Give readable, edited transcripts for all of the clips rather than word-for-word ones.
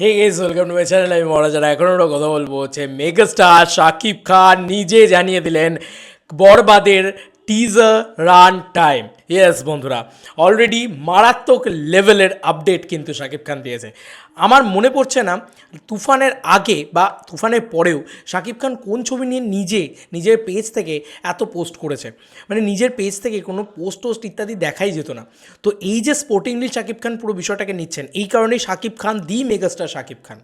Hey guys welcome to my channel. আমি মহারাজারা এখন আমরা কথা বলবো হচ্ছে মেগাস্টার শাকিব খান নিজে জানিয়ে দিলেন বরবাদের টিজার রান টাইম। ইয়েস বন্ধুরা, অলরেডি মারাত্মক লেভেলের আপডেট কিন্তু শাকিব খান দিয়েছে। আমার মনে পড়ছে না তুফানের আগে বা তুফানের পরেও শাকিব খান কোন ছবি নিয়ে নিজের পেজ থেকে এত পোস্ট করেছে। মানে নিজের পেজ থেকে কোনো পোস্ট ইত্যাদি দেখাই যেত না। তো এই যে স্পোর্টিংলি শাকিব খান পুরো বিষয়টাকে নিচ্ছেন, এই কারণেই শাকিব খান দি মেগাস্টার শাকিব খান।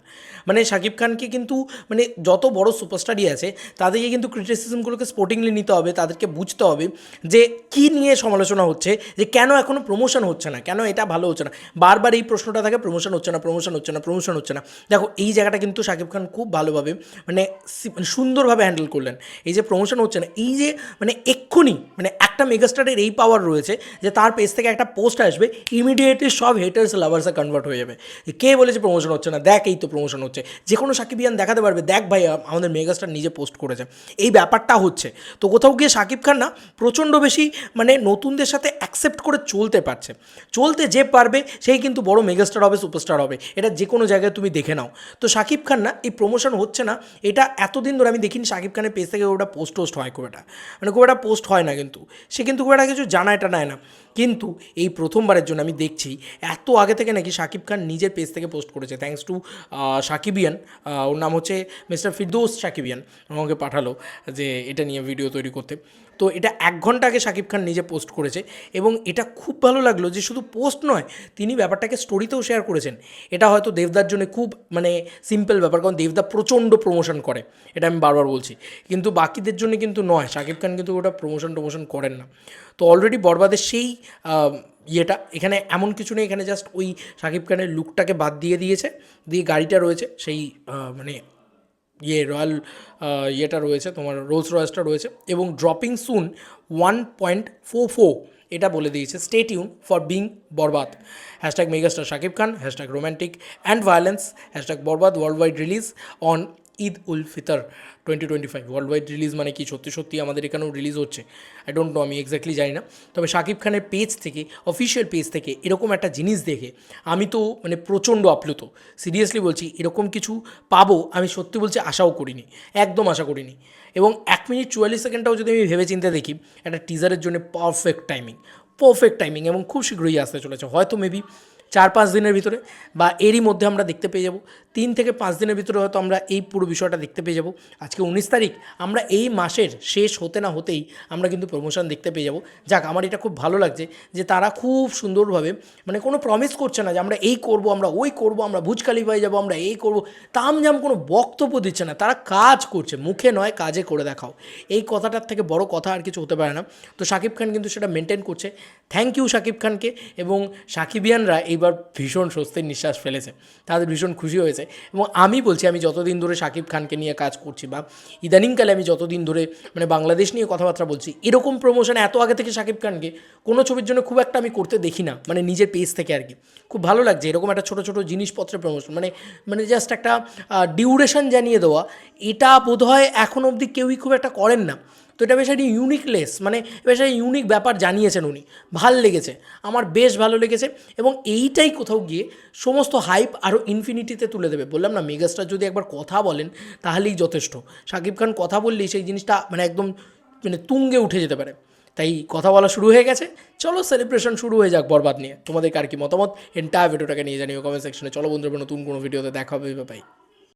মানে শাকিব খানকে কিন্তু মানে যত বড় সুপারস্টারই আছে তাদেরকে কিন্তু ক্রিটিসিজমগুলোকে স্পোর্টিংলি নিতে হবে, তাদেরকে বুঝতে হবে যে কী নিয়ে সমালোচনা হচ্ছে, যে কেন এখনও প্রমোশন হচ্ছে না, কেন এটা ভালো হচ্ছে না। বারবার এই প্রশ্নটা থাকে, প্রমোশন হচ্ছে না, প্রমোশন হচ্ছে না, প্রমোশন হচ্ছে না। দেখো এই জায়গাটা কিন্তু শাকিব খান খুব ভালোভাবে মানে সুন্দরভাবে হ্যান্ডেল করলেন। এই যে প্রমোশন হচ্ছে না, এই যে মানে এক্ষুনি মানে একটা মেগাস্টারের এই পাওয়ার রয়েছে যে তার পেজ থেকে একটা পোস্ট আসবে, ইমিডিয়েটলি সব হেটার্স লাভার্সে কনভার্ট হয়ে যাবে। কে বলেছে প্রমোশন হচ্ছে না, দেখ এই তো প্রমোশন হচ্ছে। যে কোনো সাকিবিয়ান দেখাতে পারবে, দেখ ভাই আমাদের মেগাস্টার নিজে পোস্ট করেছে। এই ব্যাপারটা হচ্ছে। তো কোথাও গিয়ে শাকিব খান না প্রচণ্ড বেশি মানে নতুনদের সাথে অ্যাকসেপ্ট করে চলতে পারছে। চলতে যে পারবে সেই কিন্তু বড় মেগাস্টার হবে, সুপারস্টার হবে। এটা যে কোনো জায়গায় তুমি দেখে নাও। তো শাকিব খান না এই প্রমোশন হচ্ছে না, এটা এতদিন ধরে আমি দেখিনি শাকিব খানের পেজ থেকে ওটা পোস্ট হয় খুব একটা, মানে খুব একটা পোস্ট হয় না, কিন্তু সে কিন্তু খুব একটা কিছু জানায় টানায় না। কিন্তু এই প্রথমবারের জন্য আমি দেখছি এত আগে থেকে নাকি শাকিব খান নিজের পেজ থেকে পোস্ট করেছে, থ্যাঙ্কস টু সাকিবিয়ান। ওর নাম হচ্ছে মিস্টার ফিরদৌস সাকিবিয়ান, আমাকে পাঠালো যে এটা নিয়ে ভিডিও তৈরি করতে। তো এটা 1 ঘন্টা আগে শাকিব খান নিজে পোস্ট করেছে এবং এটা খুব ভালো লাগলো যে শুধু পোস্ট নয়, তিনি ব্যাপারটাকে স্টোরিতেও শেয়ার করেছেন। এটা হয়তো দেবদার জন্য খুব মানে সিম্পল ব্যাপার, কারণ দেবদা প্রচণ্ড প্রমোশন করে, এটা আমি বারবার বলছি। কিন্তু বাকিদের জন্য কিন্তু নয়, শাকিব খান কিন্তু ওটা প্রমোশন করেন না। তো অলরেডি বরবাদের সেই ইয়েটা এখানে এমন কিছু নেই, এখানে জাস্ট ওই শাকিব খানের লুকটাকে বাদ দিয়েছে, দিয়ে গাড়িটা রয়েছে সেই মানে রয়্যাল ইয়েটা রয়েছে, তোমার রোলস রয়েসটা রয়েছে এবং ড্রপিং সুন 1.44 এটা বলে দিয়েছে। স্টে টিউন ফর বিং Borbaad, hashtag megastar Shakib Khan, hashtag romantic and violence, hashtag Borbaad world wide release on Eid ul Fitr 2025। World wide release মানে কি সত্যি আমাদের এখানেও রিলিজ হচ্ছে? আই ডোন্ট নো, আমি এক্স্যাক্টলি জানি না। তবে শাকিব খানের পেজ থেকে, অফিসিয়াল পেজ থেকে এরকম একটা জিনিস দেখে আমি তো মানে প্রচণ্ড আপ্লুত। সিরিয়াসলি বলছি, এরকম কিছু পাবো আমি সত্যি বলছি আশাও করিনি, একদম আশা করিনি। এবং 1 মিনিট 44 সেকেন্ডটাও যদি আমি ভেবে চিন্তে দেখি, একটা টিজারের জন্য পারফেক্ট টাইমিং এবং খুব শীঘ্রই আসতে চলেছে, হয়তো মেবি 4-5 দিনের ভিতরে বা এরই মধ্যে আমরা দেখতে পেয়ে যাব। 3 থেকে 5 দিনের ভিতরে হয়তো আমরা এই পুরো বিষয়টা দেখতে পেয়ে যাব। আজকে 19 তারিখ, আমরা এই মাসের শেষ হতে না হতেই আমরা কিন্তু প্রমোশন দেখতে পেয়ে যাব। যাক, আমার এটা খুব ভালো লাগছে যে তারা খুব সুন্দরভাবে মানে কোনো প্রমিস করছে না যে আমরা এই করব, আমরা ওই করব, আমরা ভুজ খালিফায় যাব, আমরা এই করব, তামঝাম কোনো বক্তব্য দিচ্ছে না, তারা কাজ করছে, মুখে নয় কাজে করে দেখাও। এই কথাটার থেকে বড় কথা আর কিছু হতে পারে না। তো শাকিব খান কিন্তু সেটা মেনটেন করছে। থ্যাংক ইউ শাকিব খানকে। এবং সাকিবিয়ানরা এইবার ভীষণ স্বস্তির নিঃশ্বাস ফেলেছে, তাদের ভীষণ খুশি হয়েছে। এবং আমি বলছি, আমি যতদিন ধরে শাকিব খানকে নিয়ে কাজ করছি বা ইদানিংকালে আমি যতদিন ধরে মানে বাংলাদেশ নিয়ে কথাবার্তা বলছি, এরকম প্রমোশন এত আগে থেকে শাকিব খানকে কোনো ছবির জন্য খুব একটা আমি করতে দেখি না, মানে নিজের পেজ থেকে আর কি। খুব ভালো লাগছে এরকম একটা ছোটো ছোটো জিনিসপত্রের প্রমোশন, মানে মানে জাস্ট একটা ডিউরেশন জানিয়ে দেওয়া। এটা বোধহয় এখন অবধি কেউই খুব একটা করেন না। তো এটা বেশ একটা ইউনিকলেস, মানে বেশ একটা ইউনিক ব্যাপার জানিয়েছেন উনি, ভাল লেগেছে, আমার বেশ ভালো লেগেছে। এবং এইটাই কোথাও গিয়ে সমস্ত হাইপ আরও ইনফিনিটিতে তুলে দেবে। বললাম না, মেগাস্টার যদি একবার কথা বলেন তাহলেই যথেষ্ট। শাকিব খান কথা বললেই সেই জিনিসটা মানে একদম মানে তুঙ্গে উঠে যেতে পারে। তাই কথা বলা শুরু হয়ে গেছে, চলো সেলিব্রেশন শুরু হয়ে যাক বরবাদ নিয়ে। তোমাদের কার কি মতামত এন্টায়ার ভিডিওটাকে নিয়ে জানিও কমেন্ট সেকশনে। চলো বন্ধুরা, নতুন কোনো ভিডিওতে দেখা হবে, বাই।